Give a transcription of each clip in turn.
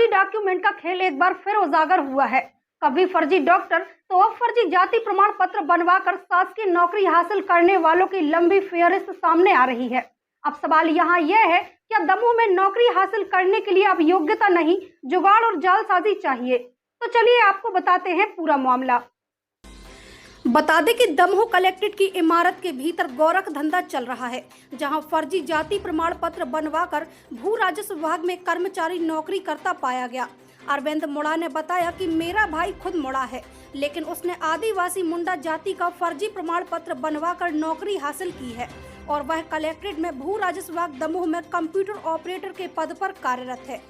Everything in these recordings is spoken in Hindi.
जाली डॉक्यूमेंट का खेल एक बार फिर उजागर हुआ है। कभी फर्जी डॉक्टर तो अब फर्जी जाति प्रमाण पत्र बनवाकर शासकीय नौकरी हासिल करने वालों की लंबी फेहरिस्त सामने आ रही है। अब सवाल यहाँ यह है, क्या दमोह में नौकरी हासिल करने के लिए अब योग्यता नहीं, जुगाड़ और जालसाजी चाहिए? तो चलिए आपको बताते हैं पूरा मामला। बता दें कि दमोह कलेक्ट्रेट की इमारत के भीतर गोरख धंधा चल रहा है, जहां फर्जी जाति प्रमाण पत्र बनवाकर भू राजस्व विभाग में कर्मचारी नौकरी करता पाया गया। अरविंद मुड़ा ने बताया कि मेरा भाई खुद मुड़ा है, लेकिन उसने आदिवासी मुंडा जाति का फर्जी प्रमाण पत्र बनवाकर नौकरी हासिल की है और वह कलेक्ट्रेट में भू राजस्व विभाग दमोह में कंप्यूटर ऑपरेटर के पद पर कार्यरत है।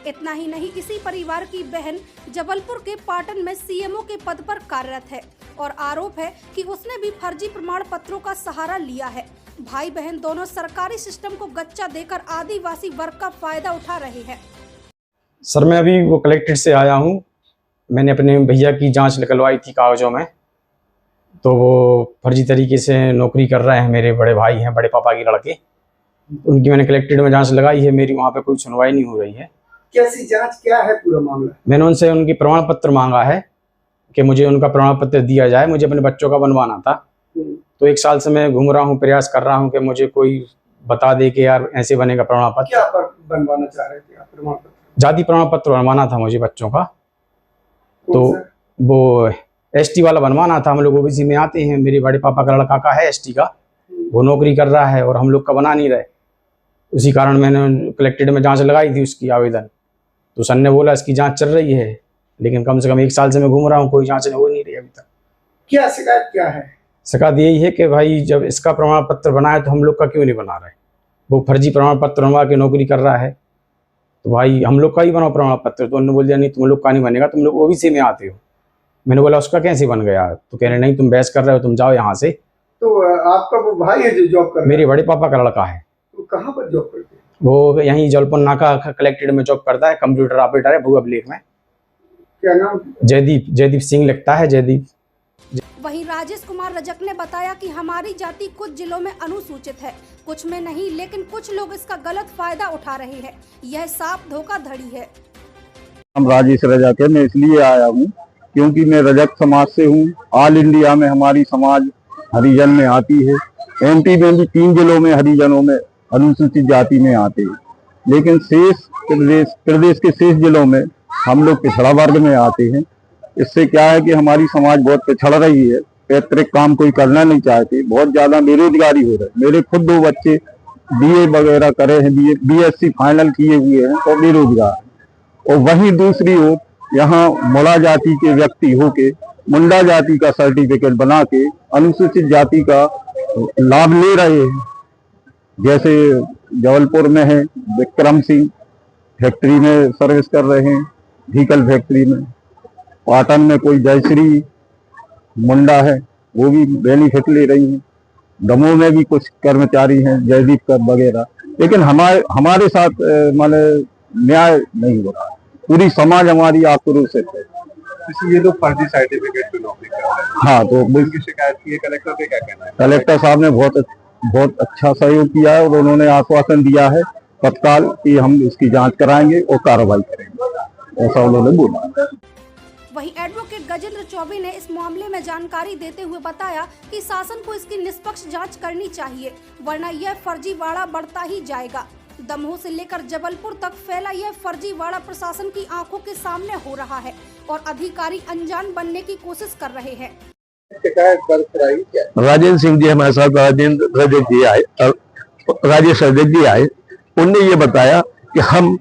इतना ही नहीं, इसी परिवार की बहन जबलपुर के पाटन में सीएमओ के पद पर कार्यरत है और आरोप है कि उसने भी फर्जी प्रमाण पत्रों का सहारा लिया है। भाई बहन दोनों सरकारी सिस्टम को गच्चा देकर आदिवासी वर्ग का फायदा उठा रहे हैं। सर, मैं अभी वो कलेक्ट्रेट से आया हूँ। मैंने अपने भैया की जांच निकलवाई थी कागजों में, तो वो फर्जी तरीके से नौकरी कर रहे हैं। मेरे बड़े भाई हैं, बड़े पापा के लड़के, उनकी मैंने कलेक्ट्रेट में जांच लगाई है। मेरी वहाँ पे कोई सुनवाई नहीं हो रही है। कैसी जांच, क्या है पूरा मामला? मैंने उनसे उनकी प्रमाण पत्र मांगा है कि मुझे उनका प्रमाण पत्र दिया जाए। मुझे अपने बच्चों का बनवाना था, तो 1 साल से मैं घूम रहा हूँ, प्रयास कर रहा हूँ कि मुझे कोई बता दे कि यार ऐसे बनेगा प्रमाण पत्र। क्या बनवाना चाह रहे थे आप? प्रमाण पत्र, जाति प्रमाण पत्र बनवाना था मुझे बच्चों का। तो वो एसटी वाला बनवाना था। हम लोग ओबीसी में आते हैं। मेरे बड़े पापा का लड़का का है एसटी का, वो नौकरी कर रहा है और हम लोग का बना नहीं रहे। उसी कारण मैंने कलेक्ट्रेट में जांच लगाई थी उसकी आवेदन। तो सर ने बोला इसकी जांच चल रही है, लेकिन कम से कम 1 साल से मैं घूम रहा हूँ, कोई जांच हो नहीं रही अभी तक। क्या शिकायत क्या है? शिकायत यही है कि भाई जब इसका प्रमाण पत्र बनाया तो हम लोग का क्यों नहीं बना रहे? वो फर्जी प्रमाण पत्र बनवा के नौकरी कर रहा है, तो भाई हम लोग का ही बनाओ प्रमाण पत्र। तो उन्होंने बोल दिया नहीं, तुम लोग का नहीं बनेगा, तुम लोग ओबीसी में आते हो। मैंने बोला उसका कैसे बन गया? तो कह रहे नहीं, तुम बहस कर रहे हो, तुम जाओ यहाँ से। तो आपका वो भाई है जो जॉब कर रहा है? मेरे बड़े पापा का लड़का है। तो कहाँ पर जॉब करते हैं? वो यहीं जबलपुर नाका कलेक्ट्रेट में जॉब करता है, कंप्यूटर ऑपरेटर है, भू अभिलेख में। क्या नाम? जयदीप सिंह लिखता है, जयदीप। वहीं राजेश कुमार रजक ने बताया कि हमारी जाति कुछ जिलों में अनुसूचित है, कुछ में नहीं, लेकिन कुछ लोग इसका गलत फायदा उठा रहे हैं। यह साफ धोखाधड़ी है। हम राजेश रजक है। मैं इसलिए आया हूँ क्योंकि मैं रजक समाज से हूँ। ऑल इंडिया में हमारी समाज हरिजन में आती है। एमपी में भी 3 जिलों में हरिजनों में अनुसूचित जाति में आते हैं, लेकिन शेष प्रदेश के शेष जिलों में हम लोग पिछड़ा वर्ग में आते हैं। इससे क्या है कि हमारी समाज बहुत पिछड़ रही है। पैतृक काम कोई करना नहीं चाहते, बहुत ज्यादा बेरोजगारी हो रही है। मेरे खुद 2 बच्चे बीए वगैरह करे हैं, बीएससी फाइनल किए हुए हैं और बेरोजगार। और वहीं दूसरी ओर यहाँ मुंडा जाति के व्यक्ति होके मुंडा जाति का सर्टिफिकेट बना के अनुसूचित जाति का लाभ ले रहे हैं। जैसे जबलपुर में है विक्रम सिंह, फैक्ट्री में सर्विस कर रहे हैं, व्हीकल फैक्ट्री में। पाटन में कोई जयश्री मुंडा है, वो भी बेनिफिट ले रही है। दमोह में भी कुछ कर्मचारी हैं, जयदीप कर वगैरह। लेकिन हमारे साथ माने न्याय नहीं हो रहा। पूरी समाज हमारी आक्रोशित है। ये तो फर्जी सर्टिफिकेट पे नौकरी कर रहे हैं। हाँ, तो उनकी शिकायत की है कलेक्टर पे, क्या कहना है? कलेक्टर साहब ने बहुत अच्छा सहयोग किया है और उन्होंने आश्वासन दिया है तत्काल कि हम इसकी जांच कराएंगे और कार्रवाई करेंगे, ऐसा उन्होंने बोला। वहीं एडवोकेट गजेंद्र चौबे ने इस मामले में जानकारी देते हुए बताया कि शासन को इसकी निष्पक्ष जांच करनी चाहिए, वरना यह फर्जीवाड़ा बढ़ता ही जाएगा। दमोह से लेकर जबलपुर तक फैला यह फर्जीवाड़ा प्रशासन की आंखों के सामने हो रहा है और अधिकारी अनजान बनने की कोशिश कर रहे हैं। राजेंद्र सिंह जी हमारे साथ, राजेंद्र रजक जी आए, राजेश रजक जी आए। उनने ये बताया कि हम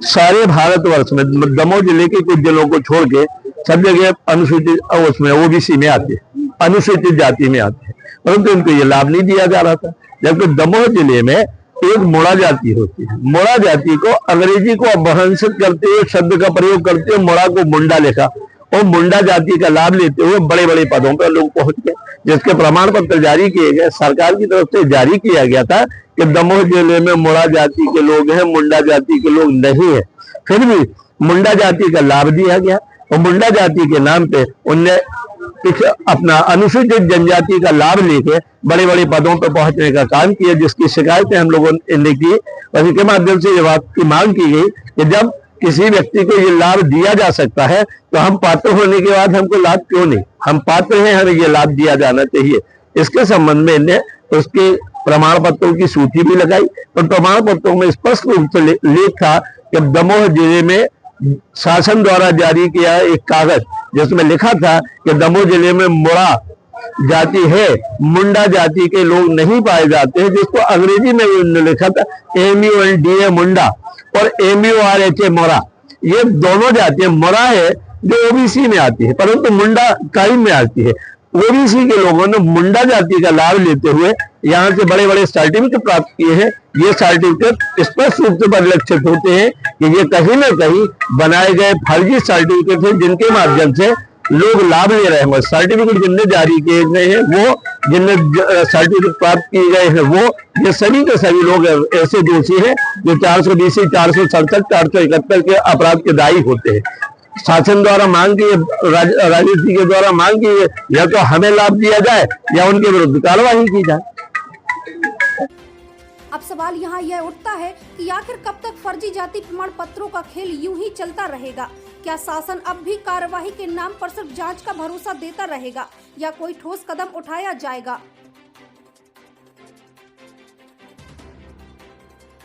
सारे भारतवर्ष में दमोह जिले के कुछ जिलों को छोड़ के सब जगह अनुसूचित उसमें ओबीसी में आते, अनुसूचित जाति में आते हैं, परंतु उनको ये लाभ नहीं दिया जा रहा था। जबकि दमोह जिले में एक मुंडा जाति होती है। मुंडा जाति को अंग्रेजी को अपभ्रंशित करते हुए शब्द का प्रयोग करते हुए मुंडा को मुंडा लिखा और मुंडा जाति का लाभ लेते हुए बड़े बड़े पदों पर लोग पहुंच गए, जिसके प्रमाण पत्र जारी किए गए। सरकार की तरफ से जारी किया गया था कि दमोह जिले में मुंडा जाति के लोग हैं, मुंडा जाति के लोग नहीं है। फिर भी मुंडा जाति का लाभ दिया गया और मुंडा जाति के नाम पे उनने अपना अनुसूचित जनजाति का लाभ लेके बड़े बड़े पदों पर पहुंचने का काम किया, जिसकी शिकायतें हम लोगों ने की। और इसके माध्यम से ये बात की मांग की गई कि जब किसी व्यक्ति को ये लाभ दिया जा सकता है, तो हम पात्र होने के बाद हमको लाभ क्यों नहीं, हम पात्र हैं, हमें ये लाभ दिया जाना चाहिए। इसके संबंध में इन्हें उसके प्रमाण पत्रों की सूची भी लगाई और प्रमाण पत्रों में स्पष्ट रूप से लेख था कि दमोह जिले में शासन द्वारा जारी किया एक कागज जिसमें लिखा था कि दमोह जिले में मुड़ा जाति है, मुंडा जाति के लोग नहीं पाए जाते हैं, जिसको अंग्रेजी में उन्होंने लिखा था MUNDA मुंडा और MURHA मोरा। ये दोनों जातियां, मोरा है जो ओबीसी में आती है परंतु मुंडा कायम में आती है। ओबीसी के लोगों ने मुंडा जाति का लाभ लेते हुए यहाँ से बड़े बड़े सर्टिफिकेट प्राप्त किए हैं। ये सर्टिफिकेट स्पष्ट रूप से परिलक्षित होते हैं कि ये कहीं ना कहीं बनाए गए फर्जी सर्टिफिकेट हैं, जिनके माध्यम से लोग लाभ ले रहे हैं। सर्टिफिकेट जिनने जारी किए गए हैं, वो जिनने सर्टिफिकेट प्राप्त किए गए हैं, वो ये सभी के सभी लोग ऐसे दोषी हैं जो 420, 467, 471 के अपराध के दायी होते हैं। शासन द्वारा मांग की, राजेश जी के द्वारा मांग की, या तो हमें लाभ दिया जाए या उनके विरुद्ध कार्रवाई की जाए। अब सवाल यहाँ यह उठता है कि आखिर कब तक फर्जी जाति प्रमाण पत्रों का खेल यूं ही चलता रहेगा? क्या शासन अब भी कार्यवाही के नाम पर सिर्फ जांच का भरोसा देता रहेगा या कोई ठोस कदम उठाया जाएगा?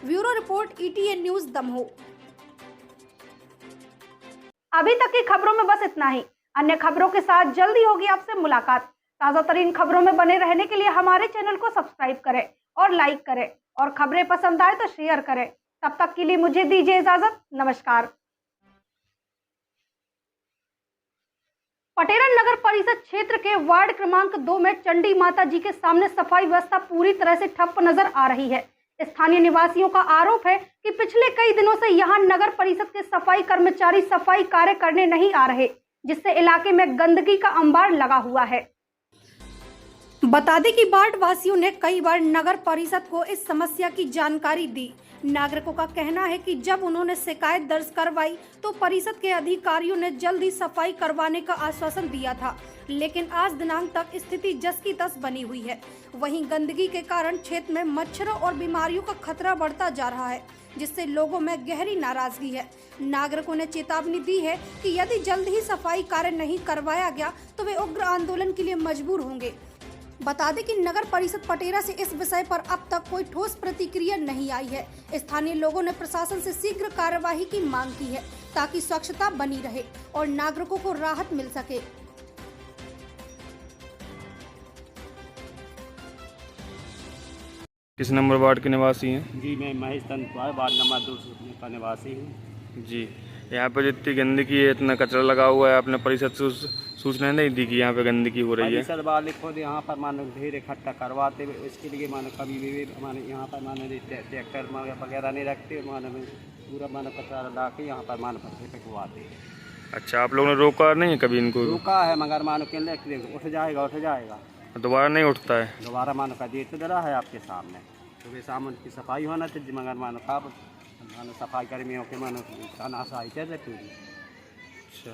Bureau report ETN news Damoh. अभी तक की खबरों में बस इतना ही। अन्य खबरों के साथ जल्दी होगी आपसे मुलाकात। ताजा तरीन खबरों में बने रहने के लिए हमारे चैनल को सब्सक्राइब करें और लाइक करें और खबरें पसंद आए तो शेयर करें। तब तक के लिए मुझे दीजिए इजाजत। नमस्कार। पटेरा नगर परिषद क्षेत्र के वार्ड क्रमांक 2 में चंडी माता जी के सामने सफाई व्यवस्था पूरी तरह से ठप नजर आ रही है। स्थानीय निवासियों का आरोप है कि पिछले कई दिनों से यहां नगर परिषद के सफाई कर्मचारी सफाई कार्य करने नहीं आ रहे, जिससे इलाके में गंदगी का अंबार लगा हुआ है। बता दें कि वार्ड वासियों ने कई बार नगर परिषद को इस समस्या की जानकारी दी। नागरिकों का कहना है कि जब उन्होंने शिकायत दर्ज करवाई तो परिषद के अधिकारियों ने जल्द ही सफाई करवाने का आश्वासन दिया था, लेकिन आज दिनांक तक स्थिति जस की तस बनी हुई है। वहीं गंदगी के कारण क्षेत्र में मच्छरों और बीमारियों का खतरा बढ़ता जा रहा है, जिससे लोगों में गहरी नाराजगी है। नागरिकों ने चेतावनी दी है कि यदि जल्द ही सफाई कार्य नहीं करवाया गया तो वे उग्र आंदोलन के लिए मजबूर होंगे। बता दें कि नगर परिषद पटेरा से इस विषय पर अब तक कोई ठोस प्रतिक्रिया नहीं आई है। स्थानीय लोगों ने प्रशासन से शीघ्र कार्यवाही की मांग की है ताकि स्वच्छता बनी रहे और नागरिकों को राहत मिल सके। किस नंबर वार्ड के निवासी हैं? जी मैं महेश तंतुआ वार्ड नंबर 2 का निवासी हूँ। जी, यहाँ पर जितनी गंदगी है, इतना कचरा लगा हुआ है, आपने परिषद सूचना नहीं दी कि यहाँ पे गंदगी हो रही है? परिषद वाले खुद यहाँ पर मानो ढेर इकट्ठा करवाते हुए, इसके लिए मानो कभी भी मानो यहाँ पर मानो ट्रैक्टर वगैरह नहीं रखते, मानो पूरा मानो कचरा ला के यहाँ पर मानो फेंकवाते हैं। अच्छा, आप लोगों ने रोका नहीं है कभी इनको? रोका है मगर मानो के उठ जाएगा, दोबारा नहीं उठता है। दोबारा मानो का दे तो दे रहा है आपके सामने। सुबह शाम उनकी सफाई होना चाहिए मगर मानो कब मानो सफाई कर्मियों के मानो अनाशाई चल पूरी। अच्छा,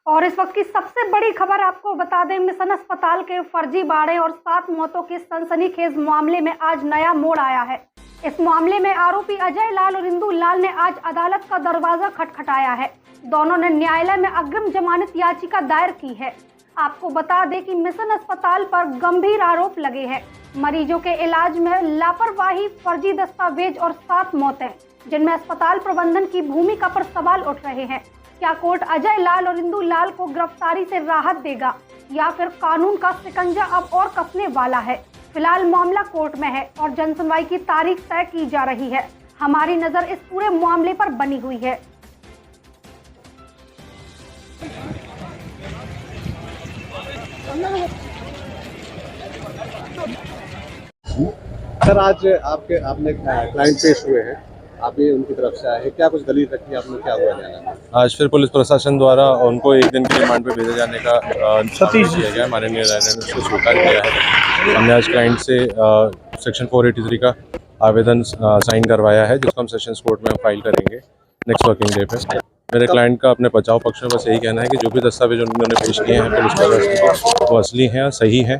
और इस वक्त की सबसे बड़ी खबर आपको बता दें, मिशन अस्पताल के फर्जी बाड़े और 7 मौतों के सनसनीखेज मामले में आज नया मोड़ आया है। इस मामले में आरोपी अजय लाल और इंदु लाल ने आज अदालत का दरवाजा खटखटाया है। दोनों ने न्यायालय में अग्रिम जमानत याचिका दायर की है। आपको बता दें कि मिशन अस्पताल पर गंभीर आरोप लगे हैं। मरीजों के इलाज में लापरवाही, फर्जी दस्तावेज और 7 मौतें, जिनमें अस्पताल प्रबंधन की भूमिका पर सवाल उठ रहे हैं। क्या कोर्ट अजय लाल और इंदु लाल को गिरफ्तारी से राहत देगा या फिर कानून का शिकंजा अब और कसने वाला है? फिलहाल मामला कोर्ट में है और जनसुनवाई की तारीख तय की जा रही है। हमारी नजर इस पूरे मामले पर बनी हुई है। सर, आज आपने क्लाइंट पेश हुए हैं, आप भी उनकी तरफ से आए हैं, क्या कुछ दलील रखी है आपने, क्या हुआ जाना? आज फिर पुलिस प्रशासन द्वारा उनको 1 दिन की रिमांड पे भेजे जाने का आदेश दिया गया। माननीय न्यायालय ने उसको स्वीकार किया है। हमने आज क्लाइंट से सेक्शन 483 का आवेदन साइन करवाया है, जिसको हम सेशंस कोर्ट में फाइल करेंगे नेक्स्ट वर्किंग डे पे। मेरे क्लाइंट का अपने बचाव पक्ष में बस यही कहना है कि जो भी दस्तावेज उन्होंने पेश किए हैं पुलिस प्रशासन को, वो असली हैं, सही हैं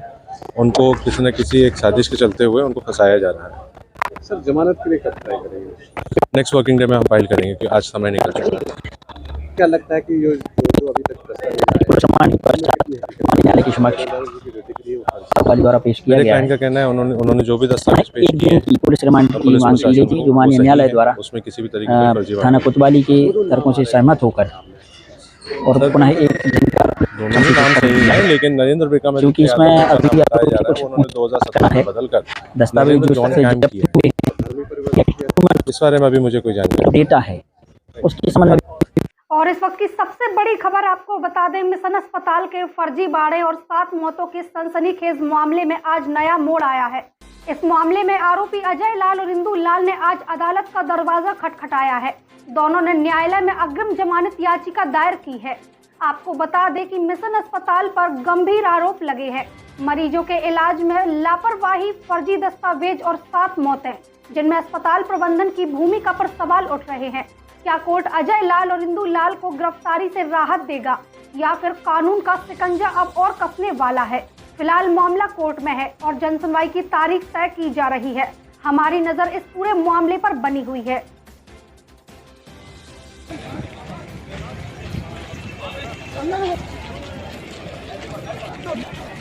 उनको किसी न किसी एक साजिश के चलते हुए उनको फंसाया जा रहा है। सर जमानत के लिए कब ट्राई करेंगे? नेक्स्ट वर्किंग डे में हम फाइल करेंगे क्योंकि आज समय निकल चुका है। क्या लगता है कि जो अभी तक न्यायालय के समक्ष वाली द्वारा पेश किया मेरे गया क्लाइंट का कहना है उन्होंने जो भी दस्तावेज पेश एक किए दिन की पुलिस रिमांड की मांग की गई थी, जो माननीय न्यायालय द्वारा उसमें किसी भी तरीके की फर्जीवाड़ा थाना कोतवाली के तर्कों से सहमत होकर और पुनः एक दिन का दोनों ही काम सही है, लेकिन नरेंद्र बिका में क्योंकि इसमें अभी भी आरोपी को कुछ उन्होंने 2017 में बदलकर दस्तावेज जो जॉन से कायम जब्त किए। इस बारे में अभी मुझे कोई जानकारी डेटा है उसके संबंध में। और इस वक्त की सबसे बड़ी खबर आपको बता दें, मिशन अस्पताल के फर्जी बाड़े और 7 मौतों के सनसनीखेज मामले में आज नया मोड़ आया है। इस मामले में आरोपी अजय लाल और इंदु लाल ने आज अदालत का दरवाजा खटखटाया है। दोनों ने न्यायालय में अग्रिम जमानत याचिका दायर की है। आपको बता दें कि मिशन अस्पताल पर गंभीर आरोप लगे हैं। मरीजों के इलाज में लापरवाही, फर्जी दस्तावेज और 7 मौतें, जिनमें अस्पताल प्रबंधन की भूमिका पर सवाल उठ रहे हैं। क्या कोर्ट अजय लाल और इंदु लाल को गिरफ्तारी से राहत देगा या फिर कानून का शिकंजा अब और कसने वाला है? फिलहाल मामला कोर्ट में है और जनसुनवाई की तारीख तय की जा रही है। हमारी नजर इस पूरे मामले पर बनी हुई है।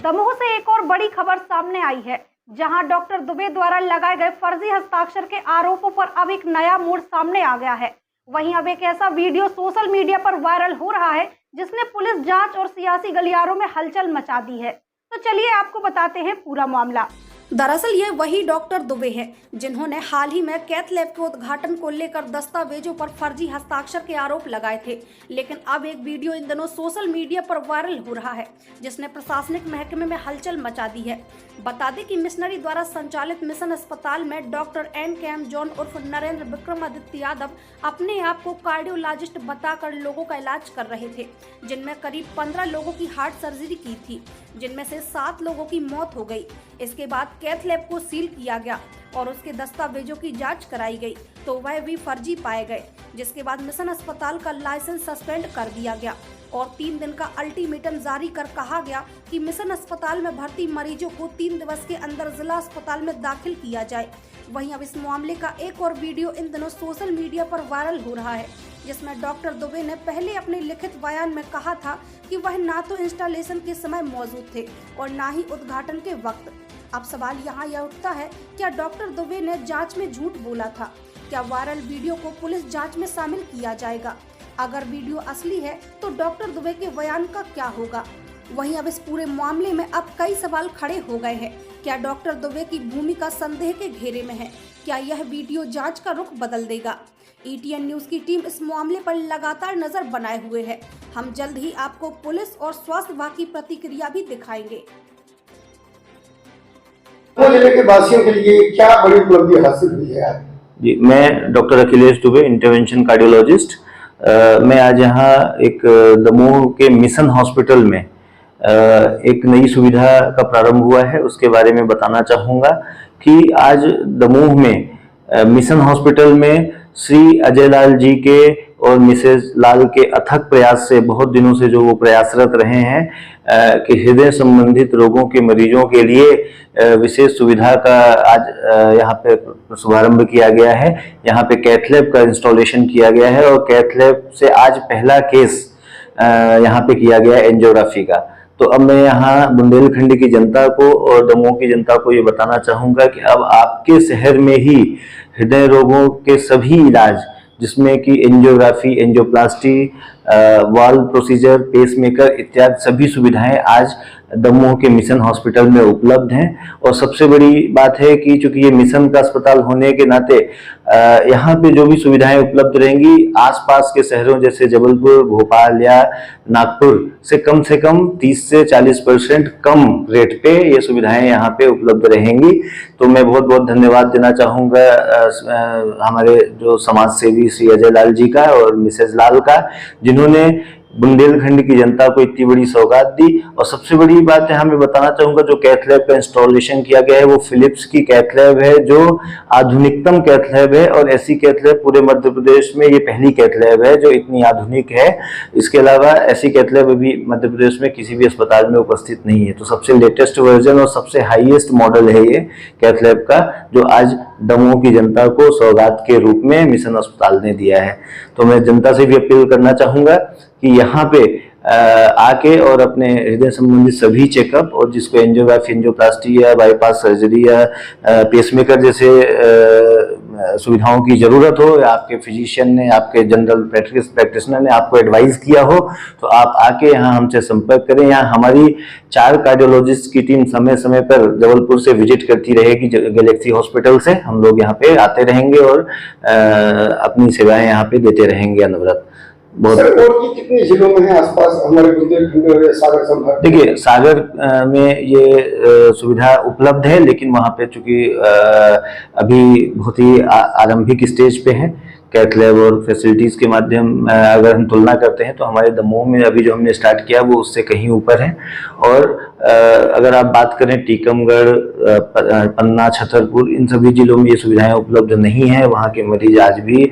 दमोह से एक और बड़ी खबर सामने आई है, जहां डॉक्टर दुबे द्वारा लगाए गए फर्जी हस्ताक्षर के आरोपों पर अब एक नया मोड़ सामने आ गया है। वहीं अब एक ऐसा वीडियो सोशल मीडिया पर वायरल हो रहा है जिसने पुलिस जांच और सियासी गलियारों में हलचल मचा दी है। तो चलिए आपको बताते हैं पूरा मामला। दरअसल ये वही डॉक्टर दुबे हैं जिन्होंने हाल ही में कैथ लैब के उद्घाटन को लेकर दस्तावेजों पर फर्जी हस्ताक्षर के आरोप लगाए थे। लेकिन अब एक वीडियो इन दिनों सोशल मीडिया पर वायरल हो रहा है जिसने प्रशासनिक महकमे में हलचल मचा दी है। बता दें कि मिशनरी द्वारा संचालित मिशन अस्पताल में डॉक्टर एन जॉन उर्फ नरेंद्र विक्रमादित्य यादव अपने आप को कार्डियोलॉजिस्ट बताकर लोगों का इलाज कर रहे थे, जिनमें करीब 15 लोगों की हार्ट सर्जरी की थी, जिनमें से 7 लोगों की मौत हो गई। इसके बाद कैथ लैब को सील किया गया और उसके दस्तावेजों की जांच कराई गई तो वह भी फर्जी पाए गए, जिसके बाद मिशन अस्पताल का लाइसेंस सस्पेंड कर दिया गया और 3 दिन का अल्टीमेटम जारी कर कहा गया कि मिशन अस्पताल में भर्ती मरीजों को 3 दिवस के अंदर जिला अस्पताल में दाखिल किया जाए। वहीं अब इस मामले का एक और वीडियो इन दिनों सोशल मीडिया पर वायरल हो रहा है, जिसमें डॉक्टर दुबे ने पहले अपने लिखित बयान में कहा था कि वह ना तो इंस्टॉलेशन के समय मौजूद थे और ना ही उद्घाटन के वक्त। अब सवाल यहाँ यह उठता है, क्या डॉक्टर दुबे ने जांच में झूठ बोला था? क्या वायरल वीडियो को पुलिस जांच में शामिल किया जाएगा? अगर वीडियो असली है तो डॉक्टर दुबे के बयान का क्या होगा? वहीं अब इस पूरे मामले में अब कई सवाल खड़े हो गए हैं। क्या डॉक्टर दुबे की भूमिका संदेह के घेरे में है? क्या यह वीडियो जांच का रुख बदल देगा? ETN न्यूज की टीम इस मामले पर लगातार नजर बनाए हुए है। हम जल्द ही आपको पुलिस और स्वास्थ्य विभाग की प्रतिक्रिया भी दिखाएंगे। जिले के वासियों के लिए क्या बड़ी उपलब्धि हासिल हुई है? जी, मैं doctor Akhilesh Dubey, intervention cardiologist. मैं आज यहाँ एक दमोह के मिशन हॉस्पिटल में एक नई सुविधा का प्रारंभ हुआ है, उसके बारे में बताना चाहूँगा कि आज दमोह में मिशन हॉस्पिटल में श्री अजय लाल जी के और मिसेज लाल के अथक प्रयास से बहुत दिनों से जो वो प्रयासरत रहे हैं कि हृदय संबंधित रोगों के मरीजों के लिए विशेष सुविधा का आज यहाँ पे शुभारंभ किया गया है। यहाँ पे कैथ लैब का इंस्टॉलेशन किया गया है और कैथ लैब से आज पहला केस यहाँ पे किया गया है एंजियोग्राफी का। तो अब मैं यहाँ बुंदेलखंड की जनता को और दमोह की जनता को ये बताना चाहूँगा कि अब आपके शहर में ही हृदय रोगों के सभी इलाज, जिसमें कि angiography, angioplasty, valve procedure, pacemaker इत्यादि सभी सुविधाएं आज दमोह के मिशन हॉस्पिटल में उपलब्ध हैं। और सबसे बड़ी बात है कि चूंकि ये मिशन का अस्पताल होने के नाते यहाँ पे जो भी सुविधाएं उपलब्ध रहेंगी आसपास के शहरों जैसे जबलपुर, भोपाल या नागपुर से कम 30 से 40% कम रेट पे ये सुविधाएं यहाँ पे उपलब्ध रहेंगी। तो मैं बहुत बहुत धन्यवाद देना चाहूँगा हमारे जो समाज सेवी श्री अजय लाल जी का और मिसेज लाल का, जिन्होंने बुंदेलखंड की जनता को इतनी बड़ी सौगात दी। और सबसे बड़ी बात यहाँ मैं बताना चाहूंगा, जो कैथ लैब का इंस्टॉलेशन किया गया है वो फिलिप्स की कैथ लैब है, जो आधुनिकतम कैथ लैब है। और ऐसी कैथ लैब पूरे मध्य प्रदेश में ये पहली कैथ लैब है जो इतनी आधुनिक है। इसके अलावा ऐसी कैथ लैब अभी मध्य प्रदेश में किसी भी अस्पताल में उपस्थित नहीं है। तो सबसे लेटेस्ट वर्जन और सबसे हाईएस्ट मॉडल है ये कैथ लैब का, जो आज दमोह की जनता को सौगात के रूप में मिशन अस्पताल ने दिया है। तो मैं जनता से भी अपील करना चाहूंगा कि यहाँ पे आके और अपने हृदय संबंधित सभी चेकअप, और जिसको एंजियोग्राफी, एंजियोप्लास्टी या बाईपास सर्जरी या पेसमेकर जैसे सुविधाओं की जरूरत हो, या आपके फिजिशियन ने, आपके जनरल प्रैक्टिशनर ने आपको एडवाइस किया हो, तो आप आके यहाँ हमसे संपर्क करें। यहाँ हमारी 4 कार्डियोलॉजिस्ट की टीम समय समय पर जबलपुर से विजिट करती रहेगी। गैलेक्सी हॉस्पिटल से हम लोग यहाँ पे आते रहेंगे और अपनी सेवाएं यहाँ पे देते रहेंगे अनवरत। सर, और की कितने जिलों में है आसपास हमारे बुंदेलखंड और सागर संभाग? देखिए, सागर में ये सुविधा उपलब्ध है, लेकिन वहाँ पे चूंकि अभी बहुत ही आरंभिक स्टेज पे है कैथ लैब और फैसिलिटीज के माध्यम। अगर हम तुलना करते हैं तो हमारे दमोह में अभी जो हमने स्टार्ट किया वो उससे कहीं ऊपर है। और अगर आप बात करें टीकमगढ़, पन्ना, छतरपुर, इन सभी जिलों में ये सुविधाएं उपलब्ध नहीं है। वहाँ के मरीज आज भी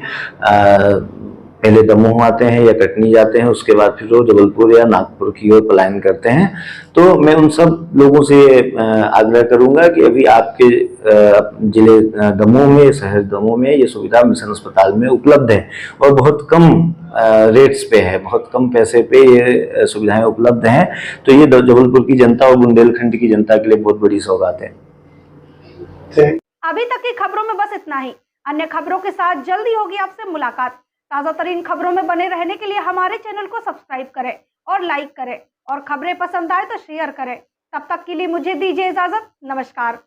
पहले दमोह आते हैं या कटनी जाते हैं, उसके बाद फिर वो जबलपुर या नागपुर की ओर पलायन करते हैं। तो मैं उन सब लोगों से आग्रह करूंगा कि अभी आपके जिले दमोह में, शहर दमोह में ये सुविधा मिशन अस्पताल में उपलब्ध है और बहुत कम रेट्स पे है, बहुत कम पैसे पे ये सुविधाएं उपलब्ध हैं। तो ये जबलपुर की जनता और बुंदेलखंड की जनता के लिए बहुत बड़ी सौगात है। अभी तक की खबरों में बस इतना ही। अन्य खबरों के साथ जल्दी होगी आपसे मुलाकात। ताज़ा तरीन खबरों में बने रहने के लिए हमारे चैनल को सब्सक्राइब करें और लाइक करें, और खबरें पसंद आए तो शेयर करें। तब तक के लिए मुझे दीजिए इजाजत। नमस्कार।